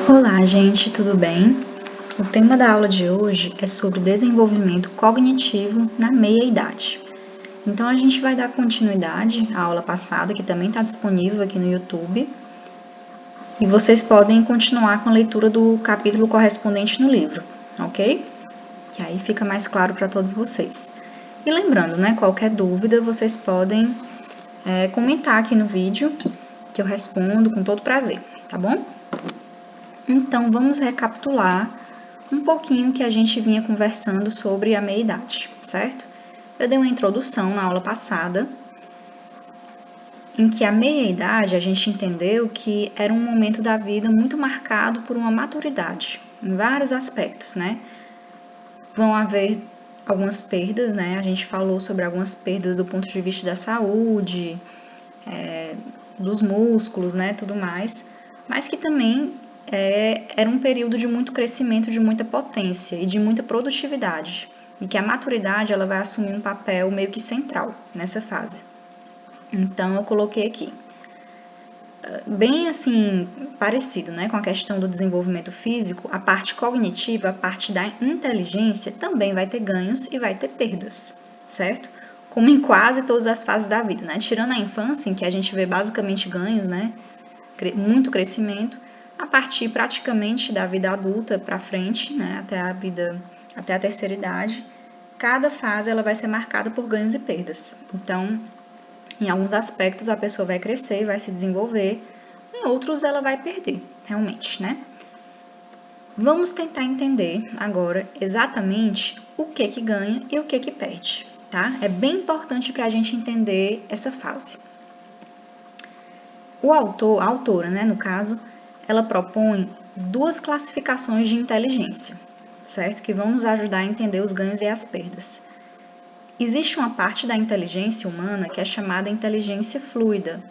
Olá, gente, tudo bem? O tema da aula de hoje é sobre desenvolvimento cognitivo na meia-idade. Então, a gente vai dar continuidade à aula passada, que também está disponível aqui no YouTube, e vocês podem continuar com a leitura do capítulo correspondente no livro, ok? Que aí fica mais claro para todos vocês. E lembrando, né, qualquer dúvida vocês podem comentar aqui no vídeo, que eu respondo com todo prazer, tá bom? Então, vamos recapitular um pouquinho que a gente vinha conversando sobre a meia-idade, certo? Eu dei uma introdução na aula passada, em que a meia-idade a gente entendeu que era um momento da vida muito marcado por uma maturidade, em vários aspectos, né? Vão haver algumas perdas, né? A gente falou sobre algumas perdas do ponto de vista da saúde, dos músculos, né? Tudo mais, mas que também era um período de muito crescimento, de muita potência e de muita produtividade, e que a maturidade ela vai assumir um papel meio que central nessa fase. Então, eu coloquei aqui, bem assim, parecido, né, com a questão do desenvolvimento físico, a parte cognitiva, a parte da inteligência também vai ter ganhos e vai ter perdas, certo? Como em quase todas as fases da vida, né? Tirando a infância, em que a gente vê basicamente ganhos, né? Muito crescimento, a partir praticamente da vida adulta para frente, né, até a terceira idade, cada fase ela vai ser marcada por ganhos e perdas. Então, em alguns aspectos a pessoa vai crescer, vai se desenvolver, em outros ela vai perder, realmente, né? Vamos tentar entender agora exatamente o que ganha e o que perde, tá? É bem importante para a gente entender essa fase. O autor, a autora, né, no caso, ela propõe duas classificações de inteligência, certo? Que vão nos ajudar a entender os ganhos e as perdas. Existe uma parte da inteligência humana que é chamada inteligência fluida.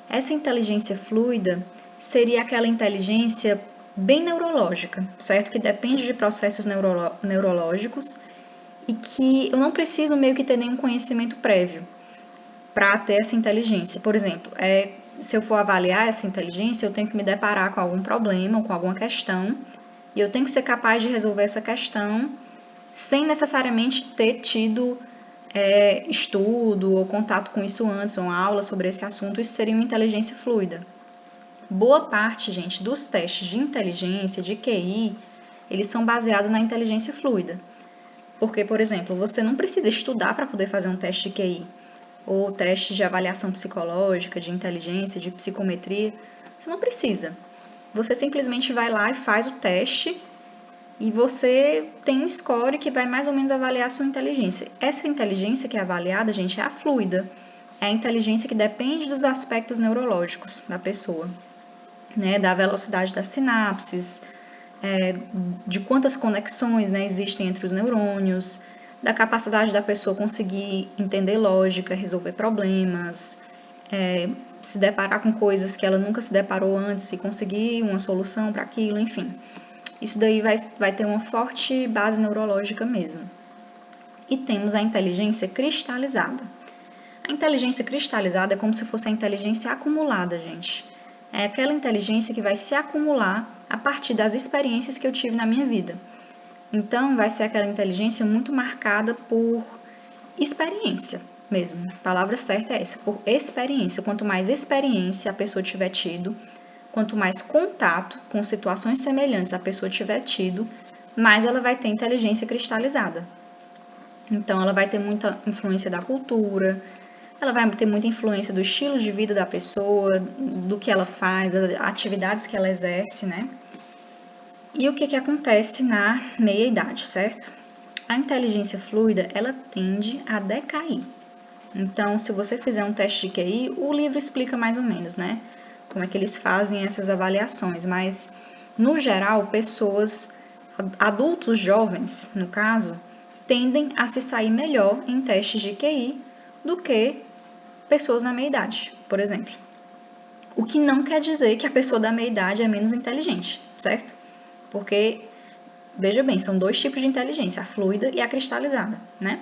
Essa inteligência fluida seria aquela inteligência bem neurológica, certo? Que depende de processos neurológicos e que eu não preciso meio que ter nenhum conhecimento prévio para ter essa inteligência. Por exemplo, se eu for avaliar essa inteligência, eu tenho que me deparar com algum problema ou com alguma questão e eu tenho que ser capaz de resolver essa questão sem necessariamente ter tido estudo ou contato com isso antes, ou uma aula sobre esse assunto. Isso seria uma inteligência fluida. Boa parte, gente, dos testes de inteligência, de QI, eles são baseados na inteligência fluida. Porque, por exemplo, você não precisa estudar para poder fazer um teste de QI, ou teste de avaliação psicológica, de inteligência, de psicometria. Você não precisa. Você simplesmente vai lá e faz o teste e você tem um score que vai mais ou menos avaliar a sua inteligência. Essa inteligência que é avaliada, gente, é a fluida. É a inteligência que depende dos aspectos neurológicos da pessoa, né? Da velocidade das sinapses, de quantas conexões, né, existem entre os neurônios, da capacidade da pessoa conseguir entender lógica, resolver problemas, se deparar com coisas que ela nunca se deparou antes e conseguir uma solução para aquilo, enfim. Isso daí vai ter uma forte base neurológica mesmo. E temos a inteligência cristalizada. A inteligência cristalizada é como se fosse a inteligência acumulada, gente. É aquela inteligência que vai se acumular a partir das experiências que eu tive na minha vida. Então, vai ser aquela inteligência muito marcada por experiência mesmo. A palavra certa é essa, por experiência. Quanto mais experiência a pessoa tiver tido, quanto mais contato com situações semelhantes a pessoa tiver tido, mais ela vai ter inteligência cristalizada. Então, ela vai ter muita influência da cultura, ela vai ter muita influência do estilo de vida da pessoa, do que ela faz, das atividades que ela exerce, né? E o que acontece na meia-idade, certo? A inteligência fluida, ela tende a decair. Então, se você fizer um teste de QI, o livro explica mais ou menos, né? Como é que eles fazem essas avaliações, mas, no geral, pessoas, adultos jovens, no caso, tendem a se sair melhor em testes de QI do que pessoas na meia-idade, por exemplo. O que não quer dizer que a pessoa da meia-idade é menos inteligente, certo? Porque, veja bem, são dois tipos de inteligência, a fluida e a cristalizada, né?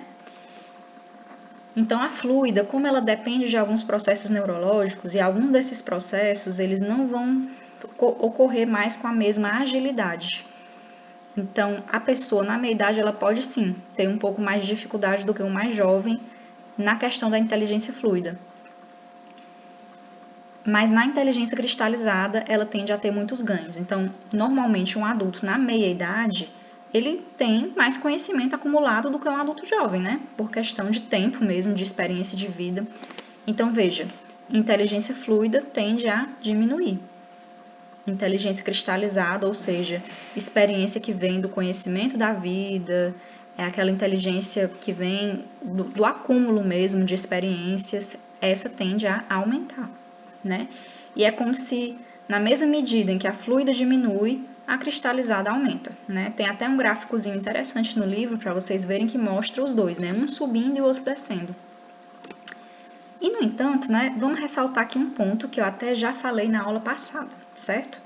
Então, a fluida, como ela depende de alguns processos neurológicos, e alguns desses processos, eles não vão ocorrer mais com a mesma agilidade. Então, a pessoa na meia-idade, ela pode sim ter um pouco mais de dificuldade do que o mais jovem na questão da inteligência fluida. Mas na inteligência cristalizada, ela tende a ter muitos ganhos. Então, normalmente, um adulto na meia-idade, ele tem mais conhecimento acumulado do que um adulto jovem, né? Por questão de tempo mesmo, de experiência de vida. Então, veja, inteligência fluida tende a diminuir. Inteligência cristalizada, ou seja, experiência que vem do conhecimento da vida, é aquela inteligência que vem do acúmulo mesmo de experiências, essa tende a aumentar, né? E é como se, na mesma medida em que a fluida diminui, a cristalizada aumenta, né? Tem até um gráficozinho interessante no livro para vocês verem que mostra os dois, né? Um subindo e o outro descendo. E, no entanto, né, vamos ressaltar aqui um ponto que eu até já falei na aula passada, certo?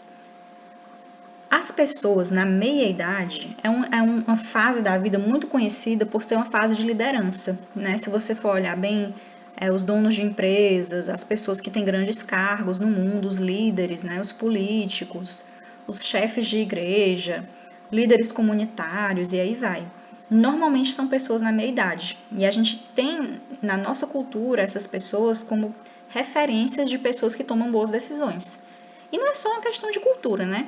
As pessoas na meia-idade é uma fase da vida muito conhecida por ser uma fase de liderança, né? Se você for olhar bem, os donos de empresas, as pessoas que têm grandes cargos no mundo, os líderes, né? Os políticos, os chefes de igreja, líderes comunitários e aí vai. Normalmente são pessoas na meia-idade. E a gente tem na nossa cultura essas pessoas como referências de pessoas que tomam boas decisões. E não é só uma questão de cultura, né?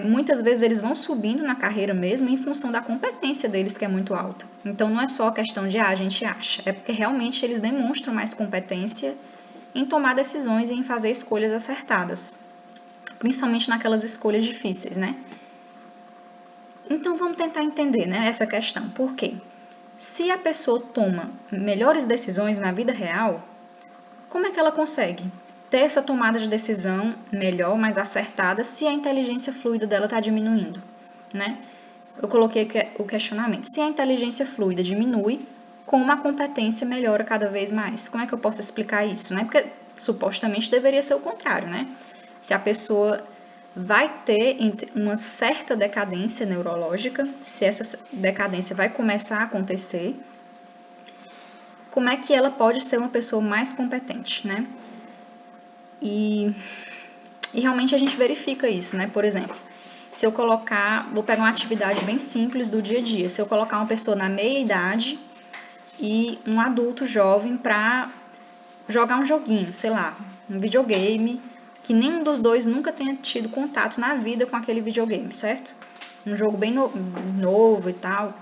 Muitas vezes eles vão subindo na carreira mesmo em função da competência deles, que é muito alta. Então não é só a questão de a gente acha, é porque realmente eles demonstram mais competência em tomar decisões e em fazer escolhas acertadas. Principalmente naquelas escolhas difíceis, né? Então vamos tentar entender, né, essa questão. Por quê? Se a pessoa toma melhores decisões na vida real, como é que ela consegue ter essa tomada de decisão melhor, mais acertada, se a inteligência fluida dela está diminuindo, né? Eu coloquei o questionamento. Se a inteligência fluida diminui, como a competência melhora cada vez mais? Como é que eu posso explicar isso, né? Porque supostamente deveria ser o contrário, né? Se a pessoa vai ter uma certa decadência neurológica, se essa decadência vai começar a acontecer, como é que ela pode ser uma pessoa mais competente, né? E realmente a gente verifica isso, né? Por exemplo, se eu colocar, vou pegar uma atividade bem simples do dia a dia, se eu colocar uma pessoa na meia-idade e um adulto jovem para jogar um joguinho, sei lá, um videogame, que nenhum dos dois nunca tenha tido contato na vida com aquele videogame, certo? Um jogo bem novo e tal.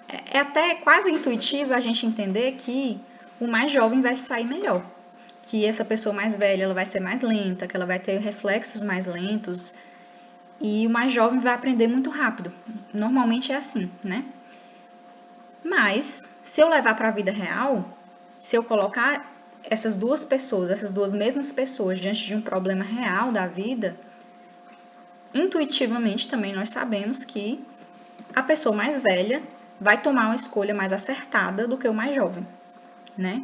É até quase intuitivo a gente entender que o mais jovem vai sair melhor, que essa pessoa mais velha ela vai ser mais lenta, que ela vai ter reflexos mais lentos e o mais jovem vai aprender muito rápido. Normalmente é assim, né? Mas, se eu levar para a vida real, se eu colocar essas duas pessoas, essas duas mesmas pessoas diante de um problema real da vida, intuitivamente também nós sabemos que a pessoa mais velha vai tomar uma escolha mais acertada do que o mais jovem, né?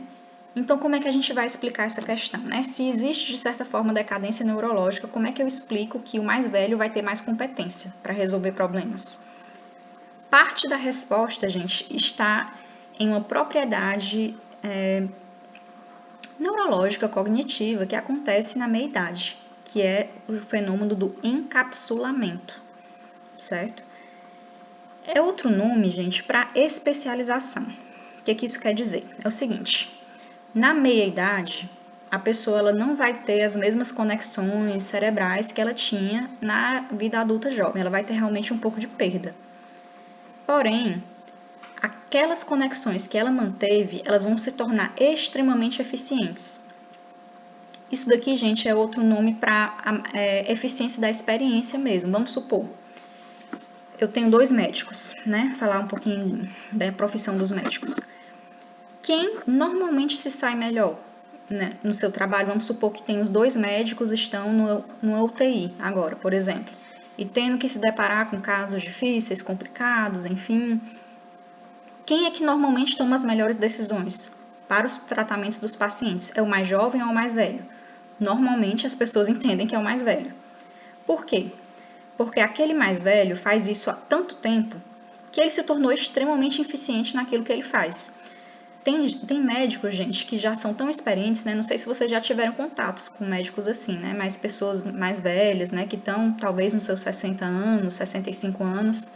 Então, como é que a gente vai explicar essa questão, né? Se existe, de certa forma, decadência neurológica, como é que eu explico que o mais velho vai ter mais competência para resolver problemas? Parte da resposta, gente, está em uma propriedade neurológica cognitiva que acontece na meia-idade, que é o fenômeno do encapsulamento, certo? É outro nome, gente, para especialização. O que isso quer dizer? É o seguinte, na meia-idade, a pessoa ela não vai ter as mesmas conexões cerebrais que ela tinha na vida adulta jovem, ela vai ter realmente um pouco de perda. Porém, aquelas conexões que ela manteve, elas vão se tornar extremamente eficientes. Isso daqui, gente, é outro nome para eficiência da experiência mesmo. Vamos supor, eu tenho 2 médicos, né? Falar um pouquinho da profissão dos médicos. Quem normalmente se sai melhor, né, no seu trabalho? Vamos supor que tem os 2 médicos estão no UTI agora, por exemplo, e tendo que se deparar com casos difíceis, complicados, enfim. Quem é que normalmente toma as melhores decisões para os tratamentos dos pacientes? É o mais jovem ou o mais velho? Normalmente as pessoas entendem que é o mais velho. Por quê? Porque aquele mais velho faz isso há tanto tempo que ele se tornou extremamente eficiente naquilo que ele faz. Tem médicos, gente, que já são tão experientes, né? Não sei se vocês já tiveram contatos com médicos assim, né? Mas pessoas mais velhas, né? Que estão talvez nos seus 60 anos, 65 anos.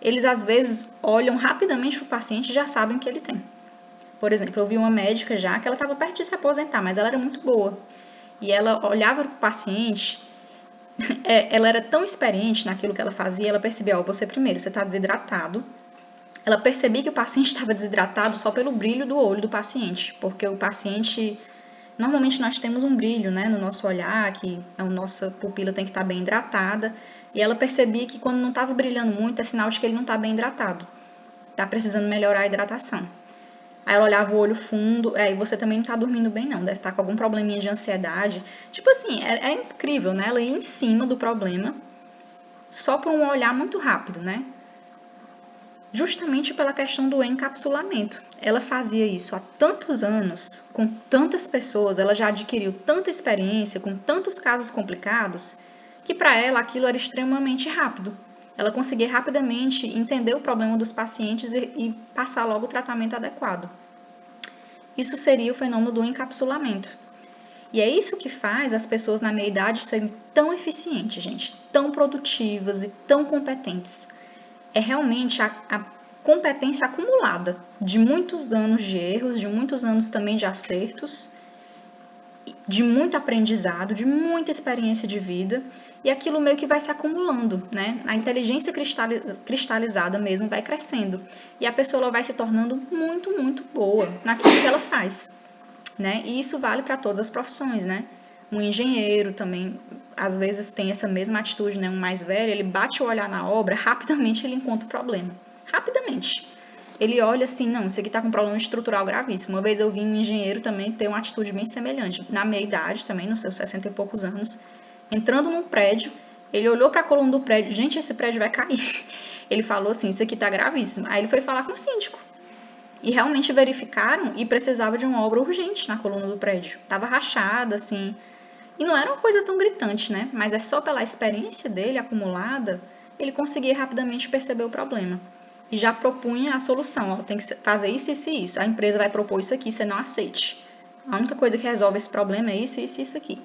Eles às vezes olham rapidamente para o paciente e já sabem o que ele tem. Por exemplo, eu vi uma médica já que ela estava perto de se aposentar, mas ela era muito boa. E ela olhava para o paciente, ela era tão experiente naquilo que ela fazia, ela percebia, ó, você primeiro, você está desidratado. Ela percebia que o paciente estava desidratado só pelo brilho do olho do paciente, porque o paciente, normalmente nós temos um brilho, né, no nosso olhar, que a nossa pupila tem que estar bem hidratada, e ela percebia que quando não estava brilhando muito, é sinal de que ele não está bem hidratado, está precisando melhorar a hidratação. Aí ela olhava o olho fundo, aí você também não tá dormindo bem não, deve estar com algum probleminha de ansiedade. Tipo assim, é incrível, né? Ela ia em cima do problema, só por um olhar muito rápido, né? Justamente pela questão do encapsulamento. Ela fazia isso há tantos anos, com tantas pessoas, ela já adquiriu tanta experiência, com tantos casos complicados, que para ela aquilo era extremamente rápido. Ela conseguia rapidamente entender o problema dos pacientes e passar logo o tratamento adequado. Isso seria o fenômeno do encapsulamento. E é isso que faz as pessoas na meia idade serem tão eficientes, gente, tão produtivas e tão competentes. É realmente a competência acumulada de muitos anos de erros, de muitos anos também de acertos, de muito aprendizado, de muita experiência de vida, e aquilo meio que vai se acumulando, né? A inteligência cristalizada mesmo vai crescendo, e a pessoa vai se tornando muito, muito boa naquilo que ela faz, né? E isso vale para todas as profissões, né? Um engenheiro também, às vezes, tem essa mesma atitude, né? Um mais velho, ele bate o olhar na obra, rapidamente ele encontra o problema. Rapidamente. Ele olha assim, não, isso aqui está com um problema estrutural gravíssimo. Uma vez eu vi um engenheiro também ter uma atitude bem semelhante, na meia idade também, nos seus 60 e poucos anos, entrando num prédio, ele olhou para a coluna do prédio, gente, esse prédio vai cair. Ele falou assim, isso aqui está gravíssimo. Aí ele foi falar com o síndico. E realmente verificaram e precisava de uma obra urgente na coluna do prédio. Estava rachada, assim. E não era uma coisa tão gritante, né? Mas é só pela experiência dele acumulada, ele conseguia rapidamente perceber o problema. E já propunha a solução, ó, tem que fazer isso, isso e isso. A empresa vai propor isso aqui, você não aceite. A única coisa que resolve esse problema é isso, isso e isso aqui.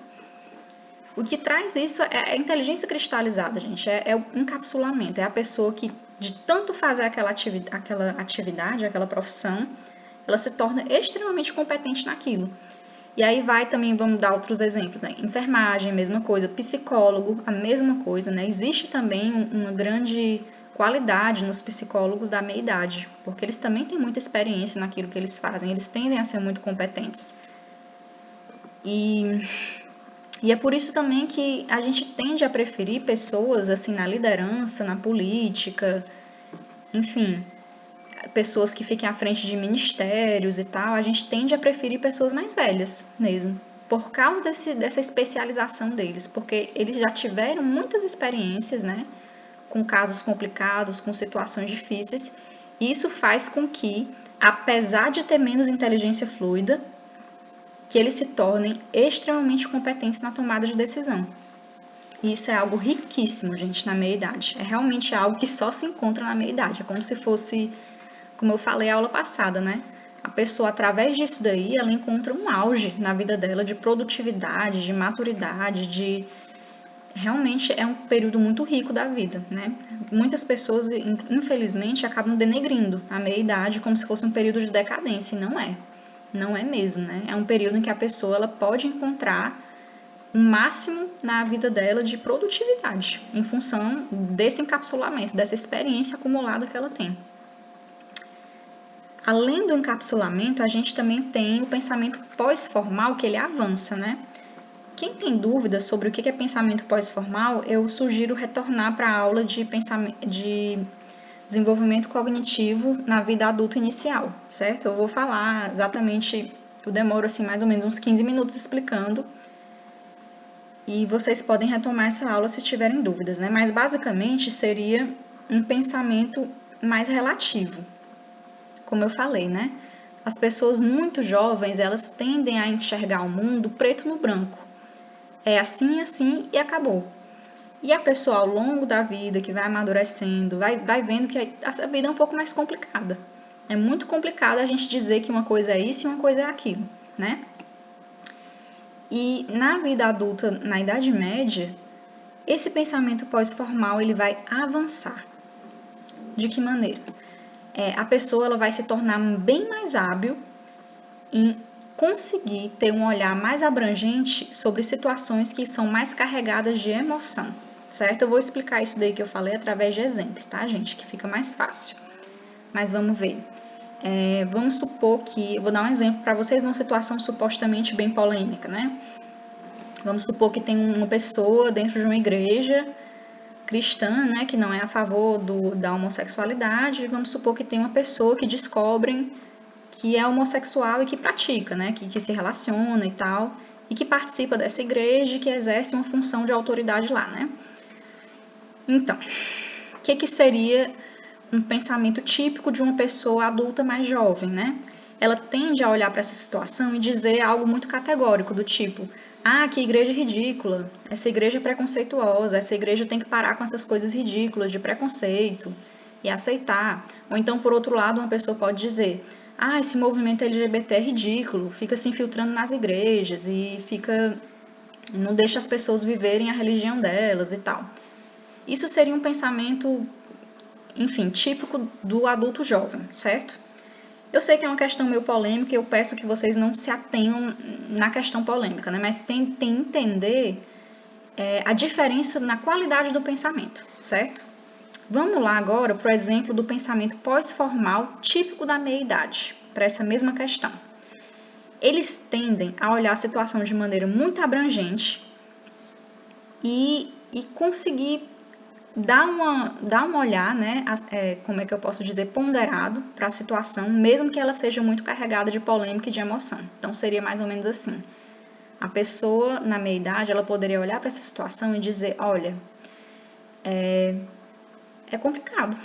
O que traz isso é a inteligência cristalizada, gente. É o encapsulamento. É a pessoa que, de tanto fazer aquela atividade, aquela profissão, ela se torna extremamente competente naquilo. E aí vai também, vamos dar outros exemplos, né? Enfermagem, mesma coisa. Psicólogo, a mesma coisa, né? Existe também uma grande qualidade nos psicólogos da meia-idade, porque eles também têm muita experiência naquilo que eles fazem, eles tendem a ser muito competentes. E é por isso também que a gente tende a preferir pessoas assim na liderança, na política, enfim, pessoas que fiquem à frente de ministérios e tal, a gente tende a preferir pessoas mais velhas mesmo, por causa dessa especialização deles, porque eles já tiveram muitas experiências, né, com casos complicados, com situações difíceis, e isso faz com que, apesar de ter menos inteligência fluida, que eles se tornem extremamente competentes na tomada de decisão. E isso é algo riquíssimo, gente, na meia-idade. É realmente algo que só se encontra na meia-idade. É como se fosse, como eu falei a aula passada, né? A pessoa, através disso daí, ela encontra um auge na vida dela de produtividade, de maturidade, de... Realmente é um período muito rico da vida, né? Muitas pessoas, infelizmente, acabam denegrindo a meia-idade como se fosse um período de decadência, e não é. Não é mesmo, né? É um período em que a pessoa ela pode encontrar o máximo na vida dela de produtividade, em função desse encapsulamento, dessa experiência acumulada que ela tem. Além do encapsulamento, a gente também tem o pensamento pós-formal, que ele avança, né? Quem tem dúvidas sobre o que é pensamento pós-formal, eu sugiro retornar para a aula de desenvolvimento cognitivo na vida adulta inicial, certo? Eu vou falar exatamente, eu demoro assim mais ou menos uns 15 minutos explicando, e vocês podem retomar essa aula se tiverem dúvidas, né? Mas basicamente seria um pensamento mais relativo, como eu falei, né? As pessoas muito jovens, elas tendem a enxergar o mundo preto no branco. É assim, assim e acabou. E a pessoa, ao longo da vida, que vai amadurecendo, vai vendo que a vida é um pouco mais complicada. É muito complicado a gente dizer que uma coisa é isso e uma coisa é aquilo, né? E na vida adulta, na Idade Média, esse pensamento pós-formal ele vai avançar. De que maneira? A pessoa ela vai se tornar bem mais hábil em conseguir ter um olhar mais abrangente sobre situações que são mais carregadas de emoção, certo? Eu vou explicar isso daí que eu falei através de exemplo, tá, gente? Que fica mais fácil. Mas vamos ver. Vamos supor que... Eu vou dar um exemplo para vocês numa situação supostamente bem polêmica, né? Vamos supor que tem uma pessoa dentro de uma igreja cristã, né, que não é a favor da homossexualidade. Vamos supor que tem uma pessoa que descobrem que é homossexual e que pratica, né, que se relaciona e tal, e que participa dessa igreja e que exerce uma função de autoridade lá, né? Então, o que seria um pensamento típico de uma pessoa adulta mais jovem, né? Ela tende a olhar para essa situação e dizer algo muito categórico, do tipo: ah, que igreja ridícula, essa igreja é preconceituosa, essa igreja tem que parar com essas coisas ridículas de preconceito e aceitar. Ou então, por outro lado, uma pessoa pode dizer: ah, esse movimento LGBT é ridículo, fica se infiltrando nas igrejas e não deixa as pessoas viverem a religião delas e tal. Isso seria um pensamento, enfim, típico do adulto jovem, certo? Eu sei que é uma questão meio polêmica e eu peço que vocês não se atenham na questão polêmica, né? Mas tentem entender a diferença na qualidade do pensamento, certo? Vamos lá agora para o exemplo do pensamento pós-formal típico da meia-idade, para essa mesma questão. Eles tendem a olhar a situação de maneira muito abrangente e conseguir dar um olhar, né, como é que eu posso dizer, ponderado para a situação, mesmo que ela seja muito carregada de polêmica e de emoção. Então, seria mais ou menos assim. A pessoa, na meia-idade, ela poderia olhar para essa situação e dizer: olha, é complicado,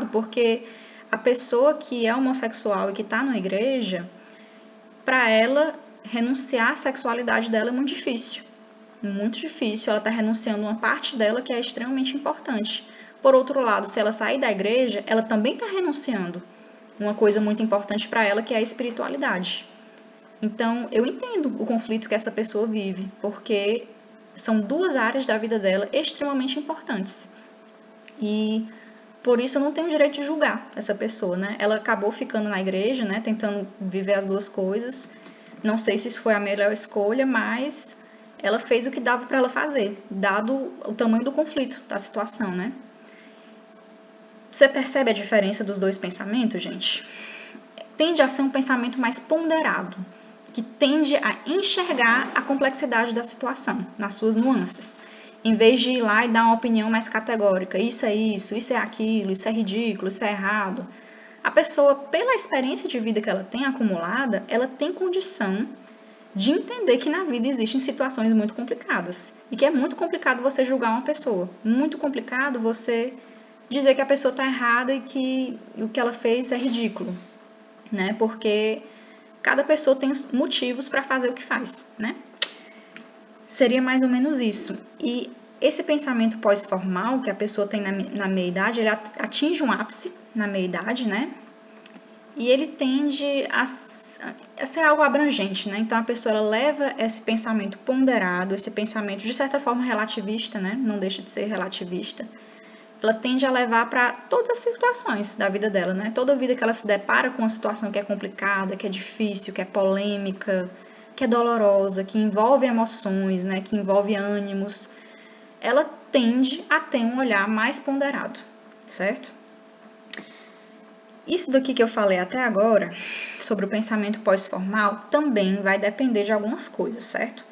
porque a pessoa que é homossexual e que está na igreja, para ela, renunciar à sexualidade dela é muito difícil. Muito difícil, ela está renunciando uma parte dela que é extremamente importante. Por outro lado, se ela sair da igreja, ela também está renunciando uma coisa muito importante para ela, que é a espiritualidade. Então, eu entendo o conflito que essa pessoa vive, porque são duas áreas da vida dela extremamente importantes. E por isso eu não tenho o direito de julgar essa pessoa, né? Ela acabou ficando na igreja, né, tentando viver as duas coisas. Não sei se isso foi a melhor escolha, mas ela fez o que dava para ela fazer, dado o tamanho do conflito, da situação, né? Você percebe a diferença dos dois pensamentos, gente? Tende a ser um pensamento mais ponderado, que tende a enxergar a complexidade da situação, nas suas nuances, em vez de ir lá e dar uma opinião mais categórica: isso é aquilo, isso é ridículo, isso é errado. A pessoa, pela experiência de vida que ela tem acumulada, ela tem condição de entender que na vida existem situações muito complicadas e que é muito complicado você julgar uma pessoa, muito complicado você dizer que a pessoa está errada e que o que ela fez é ridículo, né? Porque cada pessoa tem os motivos para fazer o que faz, né? Seria mais ou menos isso. E esse pensamento pós-formal que a pessoa tem na meia-idade, ele atinge um ápice na meia-idade, né? E ele tende a ser algo abrangente, né? Então a pessoa ela leva esse pensamento ponderado, esse pensamento de certa forma relativista, né? Não deixa de ser relativista. Ela tende a levar para todas as situações da vida dela, né? Toda vida que ela se depara com uma situação que é complicada, que é difícil, que é polêmica, que é dolorosa, que envolve emoções, né? Que envolve ânimos, ela tende a ter um olhar mais ponderado, certo? Isso daqui que eu falei até agora, sobre o pensamento pós-formal, também vai depender de algumas coisas, certo?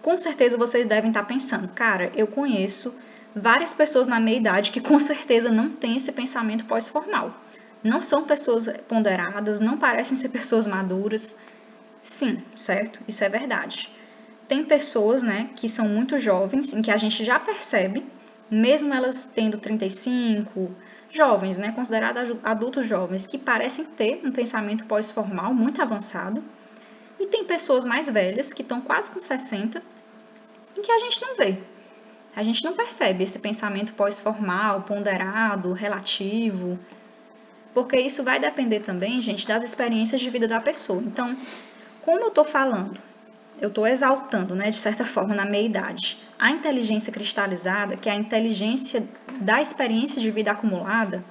Com certeza vocês devem estar pensando: cara, eu conheço várias pessoas na meia idade que com certeza não têm esse pensamento pós-formal. Não são pessoas ponderadas, não parecem ser pessoas maduras. Sim, certo? Isso é verdade. Tem pessoas, né, que são muito jovens, em que a gente já percebe, mesmo elas tendo 35, jovens, né, considerados adultos jovens, que parecem ter um pensamento pós-formal muito avançado. E tem pessoas mais velhas, que estão quase com 60, em que a gente não vê. A gente não percebe esse pensamento pós-formal, ponderado, relativo. Porque isso vai depender também, gente, das experiências de vida da pessoa. Então, como eu estou falando, eu estou exaltando, né, de certa forma, na meia-idade, a inteligência cristalizada, que é a inteligência da experiência de vida acumulada,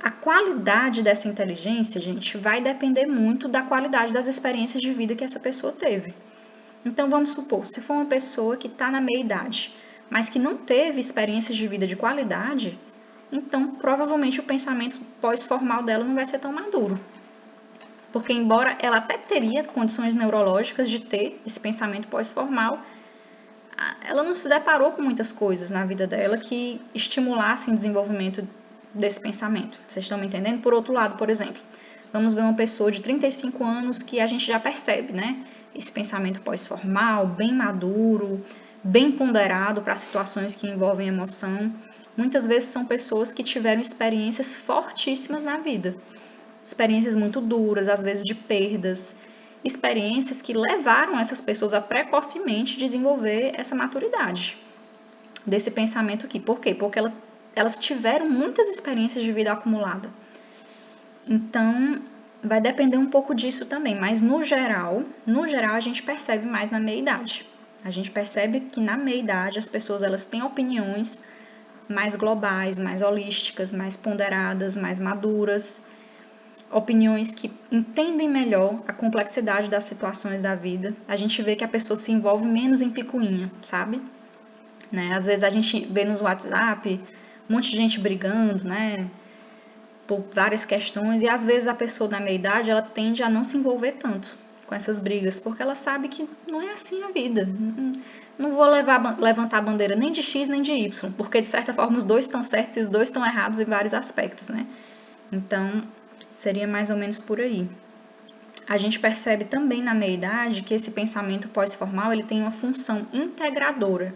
a qualidade dessa inteligência, gente, vai depender muito da qualidade das experiências de vida que essa pessoa teve. Então, vamos supor, se for uma pessoa que está na meia-idade, mas que não teve experiências de vida de qualidade, então, provavelmente, o pensamento pós-formal dela não vai ser tão maduro. Porque, embora ela até teria condições neurológicas de ter esse pensamento pós-formal, ela não se deparou com muitas coisas na vida dela que estimulassem o desenvolvimento desse pensamento. Vocês estão me entendendo? Por outro lado, por exemplo, vamos ver uma pessoa de 35 anos que a gente já percebe, né? Esse pensamento pós-formal, bem maduro, bem ponderado para situações que envolvem emoção. Muitas vezes são pessoas que tiveram experiências fortíssimas na vida. Experiências muito duras, às vezes de perdas. Experiências que levaram essas pessoas a precocemente desenvolver essa maturidade desse pensamento aqui. Por quê? Porque elas tiveram muitas experiências de vida acumulada. Então, vai depender um pouco disso também, mas no geral a gente percebe mais na meia-idade. A gente percebe que na meia-idade as pessoas elas têm opiniões mais globais, mais holísticas, mais ponderadas, mais maduras, opiniões que entendem melhor a complexidade das situações da vida. A gente vê que a pessoa se envolve menos em picuinha, sabe? Né? Às vezes a gente vê nos WhatsApp um monte de gente brigando, né? Por várias questões, e às vezes a pessoa da meia-idade ela tende a não se envolver tanto com essas brigas, porque ela sabe que não é assim a vida. Não vou levantar a bandeira nem de X nem de Y, porque de certa forma os dois estão certos e os dois estão errados em vários aspectos, né? Então, seria mais ou menos por aí. A gente percebe também na meia-idade que esse pensamento pós-formal ele tem uma função integradora.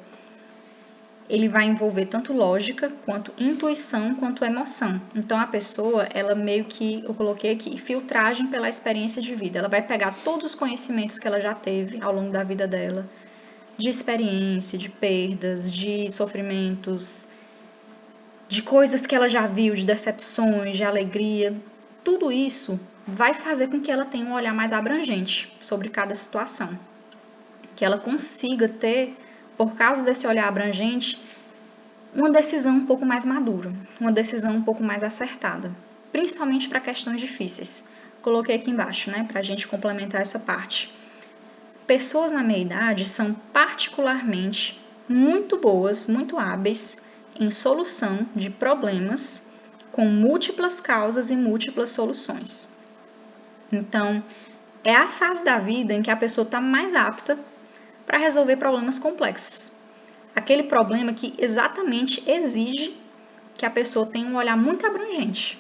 Ele vai envolver tanto lógica, quanto intuição, quanto emoção. Então, a pessoa, ela meio que, eu coloquei aqui, filtragem pela experiência de vida. Ela vai pegar todos os conhecimentos que ela já teve ao longo da vida dela, de experiência, de perdas, de sofrimentos, de coisas que ela já viu, de decepções, de alegria. Tudo isso vai fazer com que ela tenha um olhar mais abrangente sobre cada situação. Que ela consiga ter, por causa desse olhar abrangente, uma decisão um pouco mais madura, uma decisão um pouco mais acertada, principalmente para questões difíceis. Coloquei aqui embaixo, né, para a gente complementar essa parte. Pessoas na meia-idade são particularmente muito boas, muito hábeis em solução de problemas com múltiplas causas e múltiplas soluções. Então, é a fase da vida em que a pessoa está mais apta para resolver problemas complexos. Aquele problema que exatamente exige que a pessoa tenha um olhar muito abrangente,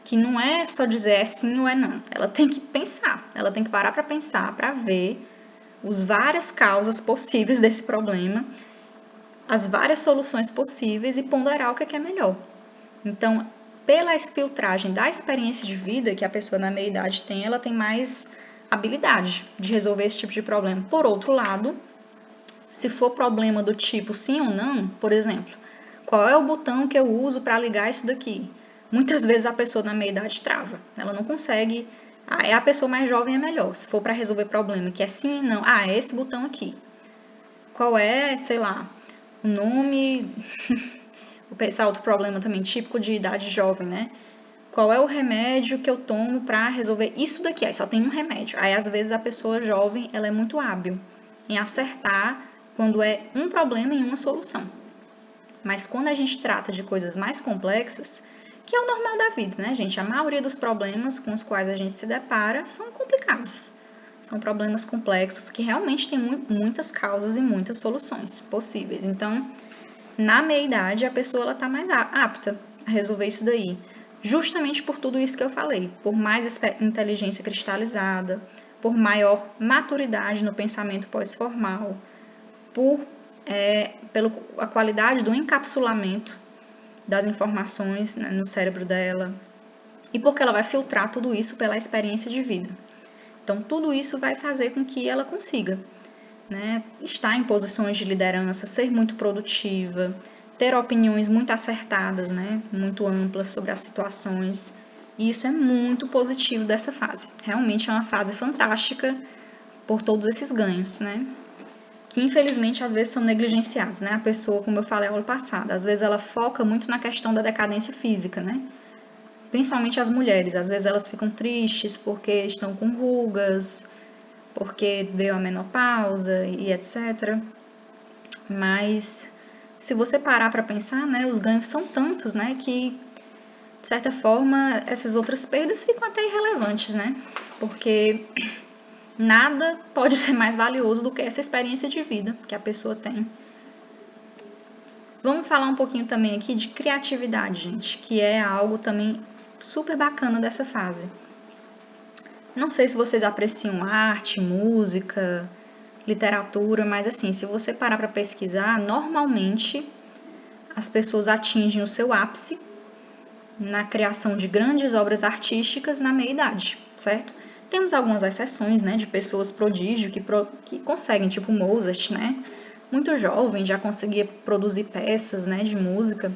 que não é só dizer é sim ou é não. Ela tem que pensar, ela tem que parar para pensar, para ver as várias causas possíveis desse problema, as várias soluções possíveis e ponderar o que é melhor. Então, pela filtragem da experiência de vida que a pessoa na meia-idade tem, ela tem mais habilidade de resolver esse tipo de problema. Por outro lado, se for problema do tipo sim ou não, por exemplo, qual é o botão que eu uso para ligar isso daqui? Muitas vezes a pessoa na meia-idade trava, ela não consegue. A pessoa mais jovem é melhor, se for para resolver problema que é sim ou não, é esse botão aqui. Qual é, sei lá, o nome, esse outro problema também típico de idade jovem, né? Qual é o remédio que eu tomo para resolver isso daqui? Aí só tem um remédio. Aí às vezes a pessoa jovem, ela é muito hábil em acertar quando é um problema em uma solução. Mas quando a gente trata de coisas mais complexas, que é o normal da vida, né, gente? A maioria dos problemas com os quais a gente se depara são complicados. São problemas complexos que realmente têm muitas causas e muitas soluções possíveis. Então, na meia-idade, a pessoa está mais apta a resolver isso daí. Justamente por tudo isso que eu falei. Por mais inteligência cristalizada, por maior maturidade no pensamento pós-formal, pela qualidade do encapsulamento das informações, né, no cérebro dela, e porque ela vai filtrar tudo isso pela experiência de vida. Então, tudo isso vai fazer com que ela consiga, né, estar em posições de liderança, ser muito produtiva, ter opiniões muito acertadas, né, muito amplas sobre as situações, E isso é muito positivo dessa fase. Realmente é uma fase fantástica por todos esses ganhos, né? Que infelizmente às vezes são negligenciados, né? A pessoa, como eu falei aula passada, às vezes ela foca muito na questão da decadência física, né? Principalmente as mulheres, às vezes elas ficam tristes porque estão com rugas, porque veio a menopausa e etc. Mas se você parar para pensar, né, os ganhos são tantos, né, que de certa forma essas outras perdas ficam até irrelevantes, né? Porque nada pode ser mais valioso do que essa experiência de vida que a pessoa tem. Vamos falar um pouquinho também aqui de criatividade, gente, que é algo também super bacana dessa fase. Não sei se vocês apreciam arte, música, literatura, mas assim, se você parar para pesquisar, normalmente as pessoas atingem o seu ápice na criação de grandes obras artísticas na meia-idade, certo? Temos algumas exceções, né, de pessoas prodígio que conseguem, tipo Mozart, né? Muito jovem, já conseguia produzir peças, né, de música.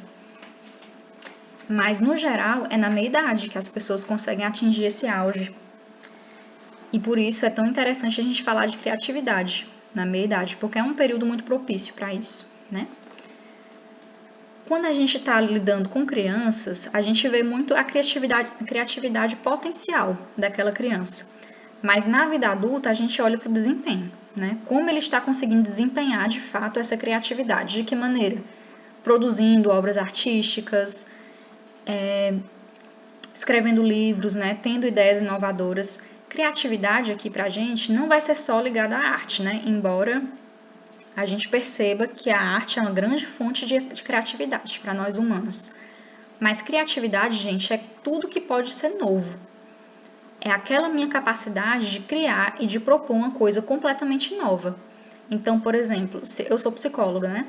Mas, no geral, é na meia-idade que as pessoas conseguem atingir esse auge. E por isso é tão interessante a gente falar de criatividade na meia-idade, porque é um período muito propício para isso, né? Quando a gente está lidando com crianças, a gente vê muito a criatividade potencial daquela criança. Mas na vida adulta, a gente olha para o desempenho, né? Como ele está conseguindo desempenhar de fato essa criatividade? De que maneira? Produzindo obras artísticas, escrevendo livros, né? Tendo ideias inovadoras. Criatividade aqui para a gente não vai ser só ligada à arte, né? Embora a gente perceba que a arte é uma grande fonte de criatividade para nós humanos. Mas criatividade, gente, é tudo que pode ser novo. É aquela minha capacidade de criar e de propor uma coisa completamente nova. Então, por exemplo, eu sou psicóloga, né?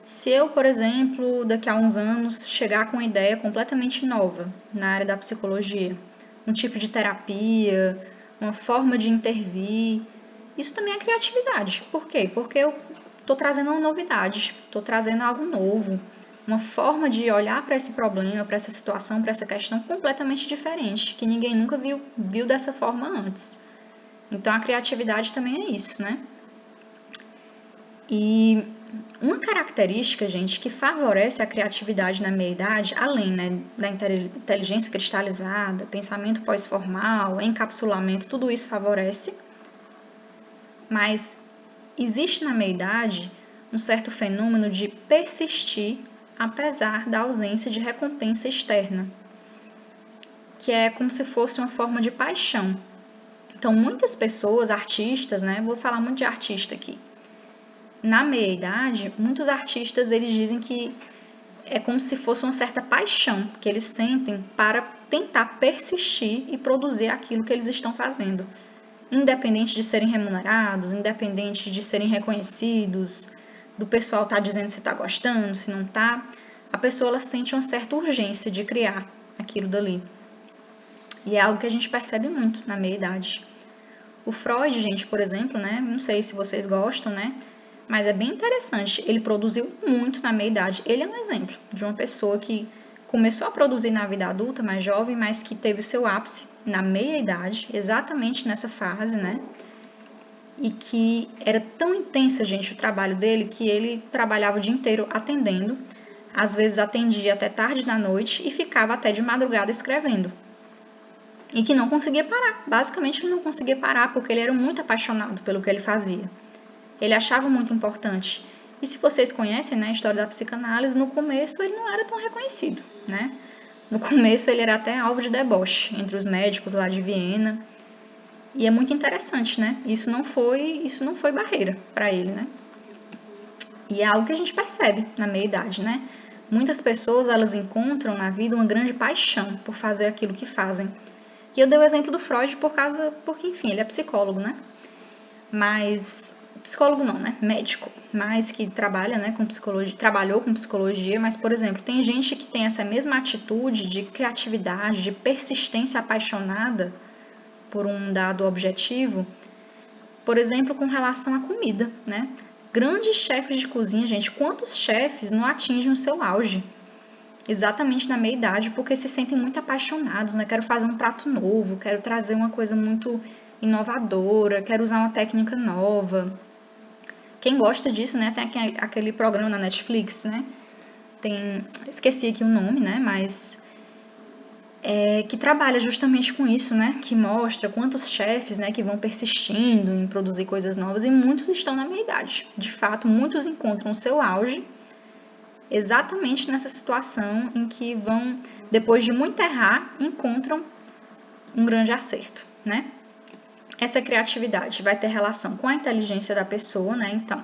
Se eu, por exemplo, daqui a uns anos chegar com uma ideia completamente nova na área da psicologia, um tipo de terapia, uma forma de intervir, isso também é criatividade. Por quê? Porque eu estou trazendo uma novidade, estou trazendo algo novo, uma forma de olhar para esse problema, para essa situação, para essa questão completamente diferente, que ninguém nunca viu dessa forma antes. Então a criatividade também é isso, né? E uma característica, gente, que favorece a criatividade na meia-idade, além, né, da inteligência cristalizada, pensamento pós-formal, encapsulamento, tudo isso favorece, mas existe na meia-idade um certo fenômeno de persistir apesar da ausência de recompensa externa, que é como se fosse uma forma de paixão. Então, muitas pessoas, artistas, né, vou falar muito de artista aqui, na meia-idade, muitos artistas eles dizem que é como se fosse uma certa paixão que eles sentem para tentar persistir e produzir aquilo que eles estão fazendo. Independente de serem remunerados, independente de serem reconhecidos, do pessoal estar dizendo se está gostando, se não está, a pessoa ela sente uma certa urgência de criar aquilo dali. E é algo que a gente percebe muito na meia-idade. O Freud, gente, por exemplo, né, não sei se vocês gostam, né, mas é bem interessante. Ele produziu muito na meia-idade. Ele é um exemplo de uma pessoa que começou a produzir na vida adulta, mais jovem, mas que teve o seu ápice na meia-idade, exatamente nessa fase, né? E que era tão intensa, gente, o trabalho dele, que ele trabalhava o dia inteiro atendendo, às vezes atendia até tarde da noite e ficava até de madrugada escrevendo. E que não conseguia parar. Basicamente, ele não conseguia parar porque ele era muito apaixonado pelo que ele fazia. Ele achava muito importante. E se vocês conhecem, né, a história da psicanálise, no começo ele não era tão reconhecido, né? No começo ele era até alvo de deboche entre os médicos lá de Viena. E é muito interessante, né? Isso não foi barreira para ele, né? E é algo que a gente percebe na meia-idade, né? Muitas pessoas, elas encontram na vida uma grande paixão por fazer aquilo que fazem. E eu dei o exemplo do Freud porque, enfim, ele é psicólogo, né? Mas psicólogo não, né? Médico, mas que trabalha, né, com psicologia, trabalhou com psicologia, mas, por exemplo, tem gente que tem essa mesma atitude de criatividade, de persistência apaixonada por um dado objetivo, por exemplo, com relação à comida, né? Grandes chefes de cozinha, gente, quantos chefes não atingem o seu auge? exatamente na meia-idade, porque se sentem muito apaixonados, né? Quero fazer um prato novo, quero trazer uma coisa muito inovadora, quero usar uma técnica nova. Quem gosta disso, né? Tem aquele programa na Netflix, né? Esqueci aqui o nome, né? Mas que trabalha justamente com isso, né? Que mostra quantos chefes, né, que vão persistindo em produzir coisas novas e muitos estão na meia-idade. De fato, muitos encontram o seu auge exatamente nessa situação em que vão, depois de muito errar, encontram um grande acerto, né? Essa criatividade vai ter relação com a inteligência da pessoa, né? Então,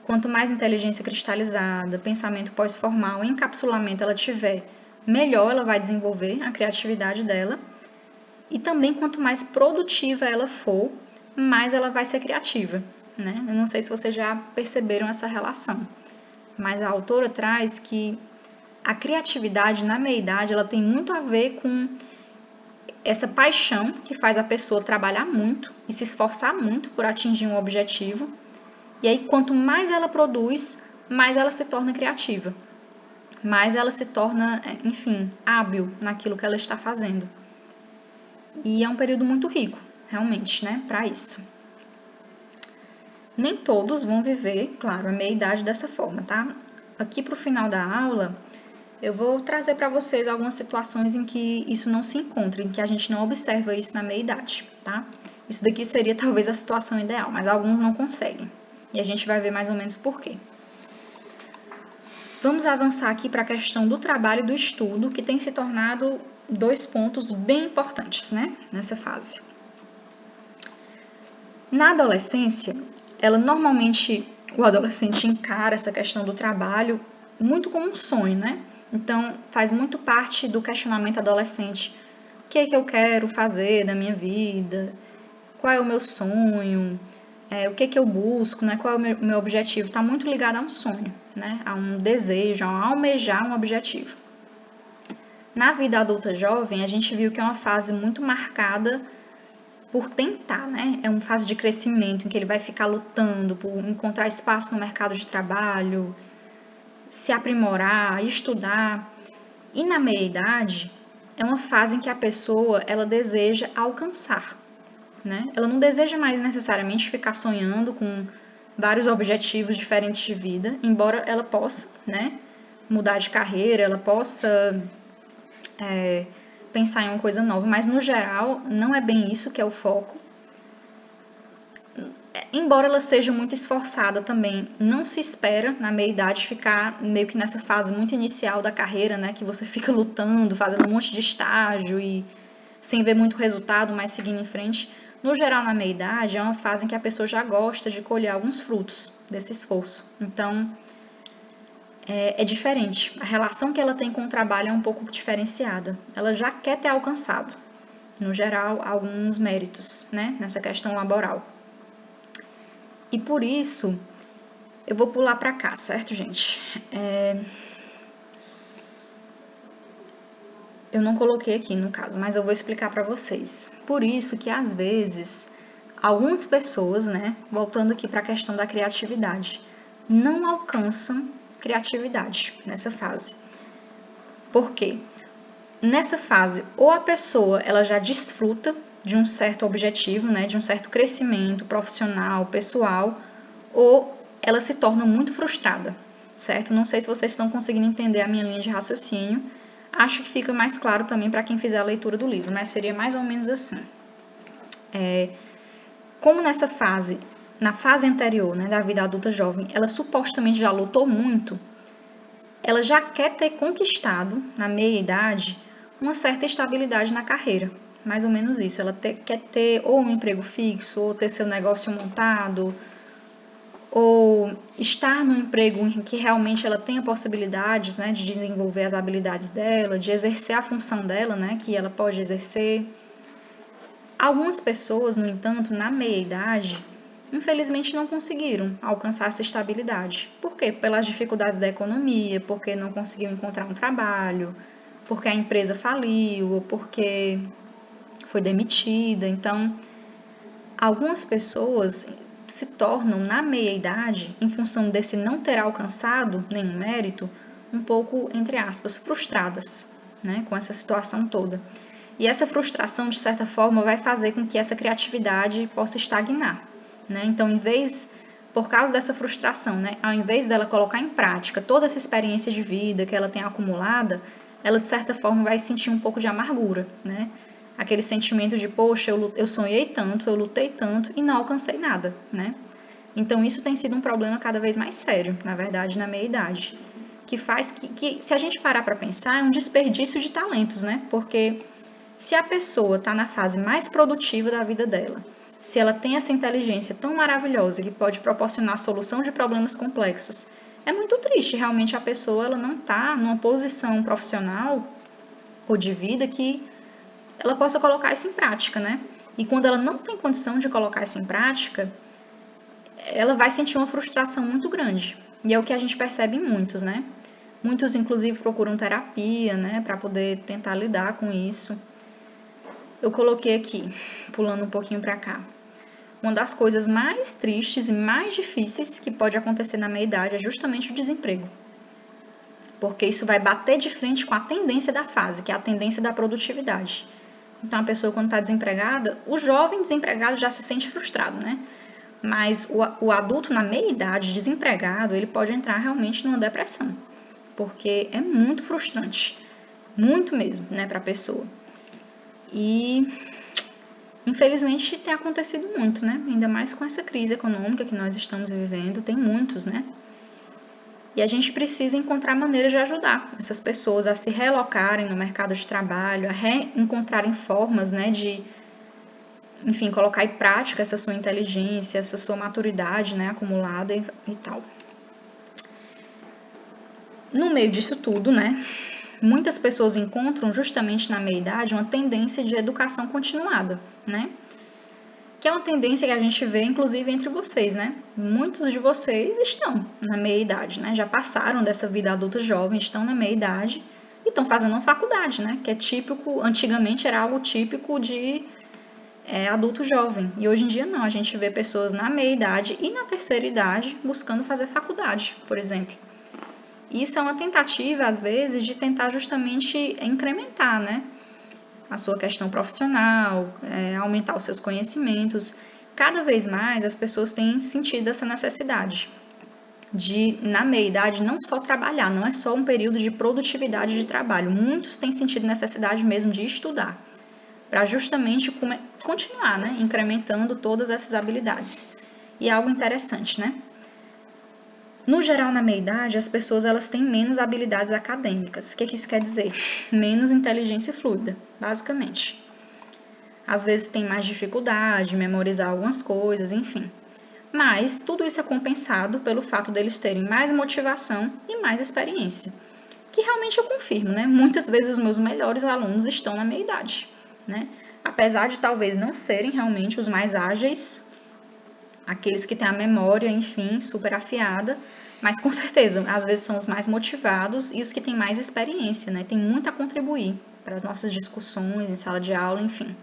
quanto mais inteligência cristalizada, pensamento pós-formal, encapsulamento ela tiver, melhor ela vai desenvolver a criatividade dela. E também, quanto mais produtiva ela for, mais ela vai ser criativa, né? Eu não sei se vocês já perceberam essa relação, mas a autora traz que a criatividade na meia-idade ela tem muito a ver com essa paixão que faz a pessoa trabalhar muito e se esforçar muito por atingir um objetivo. E aí, quanto mais ela produz, mais ela se torna criativa, mais ela se torna, enfim, hábil naquilo que ela está fazendo. E é um período muito rico, realmente, né, para isso. Nem todos vão viver, claro, a meia-idade dessa forma, tá? Aqui para o final da aula, eu vou trazer para vocês algumas situações em que isso não se encontra, em que a gente não observa isso na meia-idade, tá? Isso daqui seria talvez a situação ideal, mas alguns não conseguem. E a gente vai ver mais ou menos por quê. Vamos avançar aqui para a questão do trabalho e do estudo, que tem se tornado 2 pontos bem importantes, né, nessa fase. Na adolescência, o adolescente encara essa questão do trabalho muito como um sonho, né? Então, faz muito parte do questionamento adolescente. O que é que eu quero fazer da minha vida? Qual é o meu sonho? O que é que eu busco, né? Qual é o meu objetivo? Está muito ligado a um sonho, né? A um desejo, a almejar um objetivo. Na vida adulta jovem, a gente viu que é uma fase muito marcada por tentar, né? É uma fase de crescimento em que ele vai ficar lutando por encontrar espaço no mercado de trabalho, se aprimorar, estudar. E na meia-idade, é uma fase em que a pessoa, ela deseja alcançar, né? Ela não deseja mais necessariamente ficar sonhando com vários objetivos diferentes de vida, embora ela possa, né, mudar de carreira, ela possa pensar em uma coisa nova, mas no geral não é bem isso que é o foco. Embora ela seja muito esforçada também, não se espera na meia-idade ficar meio que nessa fase muito inicial da carreira, né, que você fica lutando, fazendo um monte de estágio e sem ver muito resultado, mas seguindo em frente. No geral, na meia-idade, é uma fase em que a pessoa já gosta de colher alguns frutos desse esforço. Então, é diferente. A relação que ela tem com o trabalho é um pouco diferenciada. Ela já quer ter alcançado, no geral, alguns méritos, né, nessa questão laboral. E por isso, eu vou pular para cá, certo, gente? Eu não coloquei aqui no caso, mas eu vou explicar para vocês. Por isso que às vezes algumas pessoas, né, voltando aqui para a questão da criatividade, não alcançam criatividade nessa fase. Por quê? Nessa fase, ou a pessoa ela já desfruta de um certo objetivo, né, de um certo crescimento profissional, pessoal, ou ela se torna muito frustrada, certo? Não sei se vocês estão conseguindo entender a minha linha de raciocínio. Acho que fica mais claro também para quem fizer a leitura do livro, mas seria mais ou menos assim. Como nessa fase, na fase anterior, né, da vida adulta jovem, ela supostamente já lutou muito, ela já quer ter conquistado, na meia-idade, uma certa estabilidade na carreira. Mais ou menos isso. Ela quer ter ou um emprego fixo, ou ter seu negócio montado, ou estar no emprego em que realmente ela tem a possibilidade, né, de desenvolver as habilidades dela, de exercer a função dela, né, que ela pode exercer. Algumas pessoas, no entanto, na meia-idade, infelizmente não conseguiram alcançar essa estabilidade. Por quê? Pelas dificuldades da economia, porque não conseguiu encontrar um trabalho, porque a empresa faliu, ou porque foi demitida. Então, algumas pessoas se tornam, na meia-idade, em função desse não ter alcançado nenhum mérito, um pouco, entre aspas, frustradas, né, com essa situação toda. E essa frustração, de certa forma, vai fazer com que essa criatividade possa estagnar, né? Então, por causa dessa frustração, né, ao invés dela colocar em prática toda essa experiência de vida que ela tem acumulada, ela, de certa forma, vai sentir um pouco de amargura, né? Aquele sentimento de, poxa, eu sonhei tanto, eu lutei tanto e não alcancei nada, né? Então, isso tem sido um problema cada vez mais sério, na verdade, na meia-idade, que faz que, se a gente parar para pensar, é um desperdício de talentos, né? Porque se a pessoa está na fase mais produtiva da vida dela, se ela tem essa inteligência tão maravilhosa que pode proporcionar a solução de problemas complexos, é muito triste realmente a pessoa ela não está numa posição profissional ou de vida que ela possa colocar isso em prática, né? E quando ela não tem condição de colocar isso em prática, ela vai sentir uma frustração muito grande. E é o que a gente percebe em muitos, né? Muitos, inclusive, procuram terapia, né, para poder tentar lidar com isso. Eu coloquei aqui, pulando um pouquinho para cá. Uma das coisas mais tristes e mais difíceis que pode acontecer na meia-idade é justamente o desemprego. Porque isso vai bater de frente com a tendência da fase, que é a tendência da produtividade. Então, a pessoa, quando está desempregada, o jovem desempregado já se sente frustrado, né? Mas o adulto na meia-idade, desempregado, ele pode entrar realmente numa depressão. Porque é muito frustrante. Muito mesmo, né, para a pessoa. E, infelizmente, tem acontecido muito, né? Ainda mais com essa crise econômica que nós estamos vivendo, tem muitos, né? E a gente precisa encontrar maneiras de ajudar essas pessoas a se realocarem no mercado de trabalho, a reencontrarem formas, né, de, enfim, colocar em prática essa sua inteligência, essa sua maturidade, né, acumulada e tal. No meio disso tudo, né, muitas pessoas encontram justamente na meia-idade uma tendência de educação continuada, né? Que é uma tendência que a gente vê, inclusive, entre vocês, né? Muitos de vocês estão na meia-idade, né? Já passaram dessa vida adulta jovem, estão na meia-idade e estão fazendo uma faculdade, né? Que é típico, antigamente era algo típico de adulto jovem. E hoje em dia não, a gente vê pessoas na meia-idade e na terceira idade buscando fazer faculdade, por exemplo. Isso é uma tentativa, às vezes, de tentar justamente incrementar, né? A sua questão profissional, aumentar os seus conhecimentos. Cada vez mais as pessoas têm sentido essa necessidade de, na meia-idade, não só trabalhar, não é só um período de produtividade de trabalho. Muitos têm sentido necessidade mesmo de estudar, para justamente continuar, né, incrementando todas essas habilidades. E é algo interessante, né? No geral, na meia-idade, as pessoas elas têm menos habilidades acadêmicas. O que isso quer dizer? Menos inteligência fluida, basicamente. Às vezes tem mais dificuldade de memorizar algumas coisas, enfim. Mas tudo isso é compensado pelo fato deles terem mais motivação e mais experiência. Que realmente eu confirmo, né? Muitas vezes os meus melhores alunos estão na meia-idade, né? Apesar de talvez não serem realmente os mais ágeis, aqueles que têm a memória, enfim, super afiada, mas com certeza, às vezes são os mais motivados e os que têm mais experiência, né? Tem muito a contribuir para as nossas discussões em sala de aula, enfim.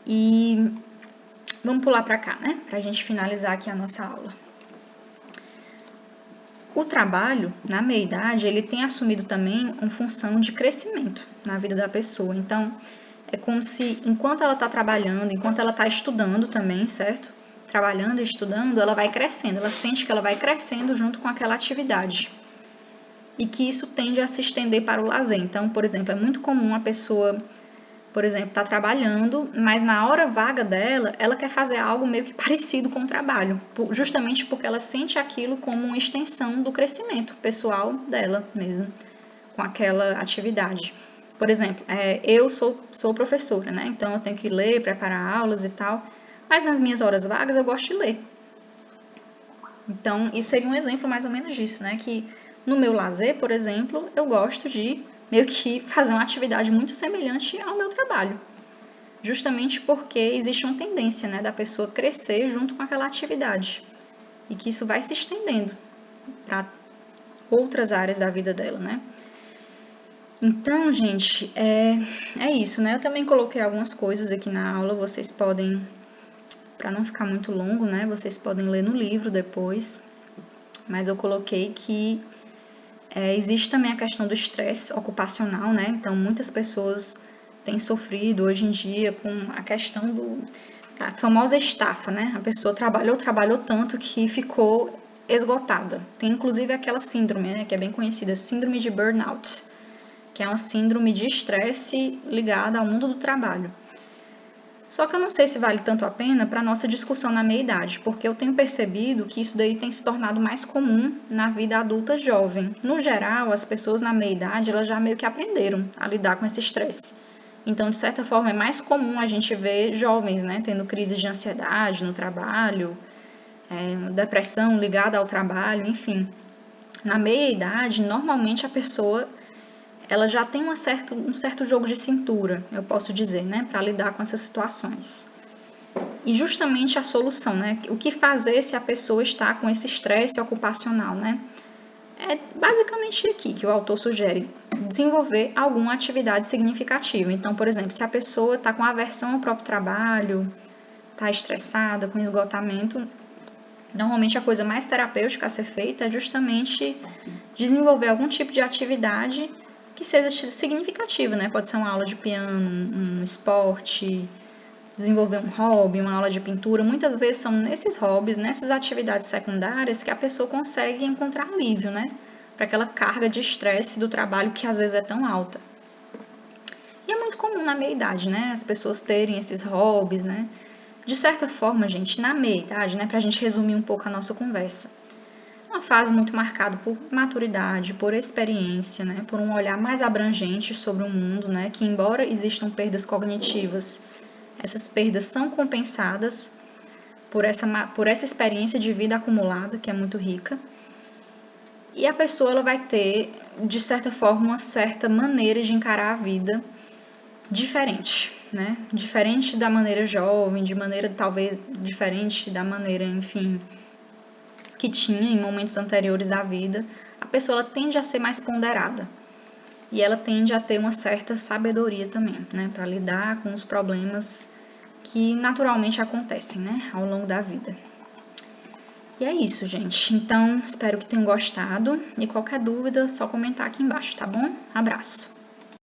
E vamos pular para cá, né? Para a gente finalizar aqui a nossa aula. O trabalho, na meia-idade, ele tem assumido também uma função de crescimento na vida da pessoa. Então, é como se, enquanto ela está trabalhando, enquanto ela está estudando também, certo? Trabalhando e estudando, ela vai crescendo, ela sente que ela vai crescendo junto com aquela atividade. E que isso tende a se estender para o lazer. Então, por exemplo, é muito comum a pessoa, por exemplo, estar trabalhando, mas na hora vaga dela, ela quer fazer algo meio que parecido com o trabalho, justamente porque ela sente aquilo como uma extensão do crescimento pessoal dela mesmo, com aquela atividade. Por exemplo, eu sou professora, né? Então eu tenho que ler, preparar aulas e tal, mas nas minhas horas vagas eu gosto de ler. Então, isso seria um exemplo mais ou menos disso, né? Que no meu lazer, por exemplo, eu gosto de meio que fazer uma atividade muito semelhante ao meu trabalho. Justamente porque existe uma tendência, né, da pessoa crescer junto com aquela atividade. E que isso vai se estendendo para outras áreas da vida dela, né? Então, gente, é isso, né? Eu também coloquei algumas coisas aqui na aula, vocês podem, para não ficar muito longo, né? Vocês podem ler no livro depois, mas eu coloquei que Existe também a questão do estresse ocupacional, né? Então, muitas pessoas têm sofrido hoje em dia com a questão da famosa estafa, né? A pessoa trabalhou tanto que ficou esgotada. Tem inclusive aquela síndrome, né, que é bem conhecida, síndrome de burnout, que é uma síndrome de estresse ligada ao mundo do trabalho. Só que eu não sei se vale tanto a pena para a nossa discussão na meia-idade, porque eu tenho percebido que isso daí tem se tornado mais comum na vida adulta jovem. No geral, as pessoas na meia-idade, elas já meio que aprenderam a lidar com esse estresse. Então, de certa forma, é mais comum a gente ver jovens, né, tendo crises de ansiedade no trabalho, depressão ligada ao trabalho, enfim. Na meia-idade, normalmente a pessoa ela já tem um certo jogo de cintura, eu posso dizer, né, para lidar com essas situações. E justamente a solução, né, o que fazer se a pessoa está com esse estresse ocupacional, né? É basicamente aqui que o autor sugere desenvolver alguma atividade significativa. Então, por exemplo, se a pessoa está com aversão ao próprio trabalho, está estressada, com esgotamento, normalmente a coisa mais terapêutica a ser feita é justamente desenvolver algum tipo de atividade que seja significativa, né? Pode ser uma aula de piano, um esporte, desenvolver um hobby, uma aula de pintura. Muitas vezes são nesses hobbies, nessas atividades secundárias que a pessoa consegue encontrar alívio, né? Para aquela carga de estresse do trabalho que às vezes é tão alta. E é muito comum na meia-idade, né? As pessoas terem esses hobbies, né? De certa forma, gente, na meia-idade, né? Para a gente resumir um pouco a nossa conversa, uma fase muito marcada por maturidade, por experiência, né, por um olhar mais abrangente sobre o mundo, né, que embora existam perdas cognitivas, essas perdas são compensadas por essa experiência de vida acumulada, que é muito rica. E a pessoa ela vai ter, de certa forma, uma certa maneira de encarar a vida diferente, né? Diferente da maneira jovem, de maneira talvez diferente da maneira, enfim, que tinha em momentos anteriores da vida, a pessoa ela tende a ser mais ponderada e ela tende a ter uma certa sabedoria também, né, para lidar com os problemas que naturalmente acontecem, né, ao longo da vida. E é isso, gente. Então, espero que tenham gostado e qualquer dúvida, é só comentar aqui embaixo, tá bom? Abraço!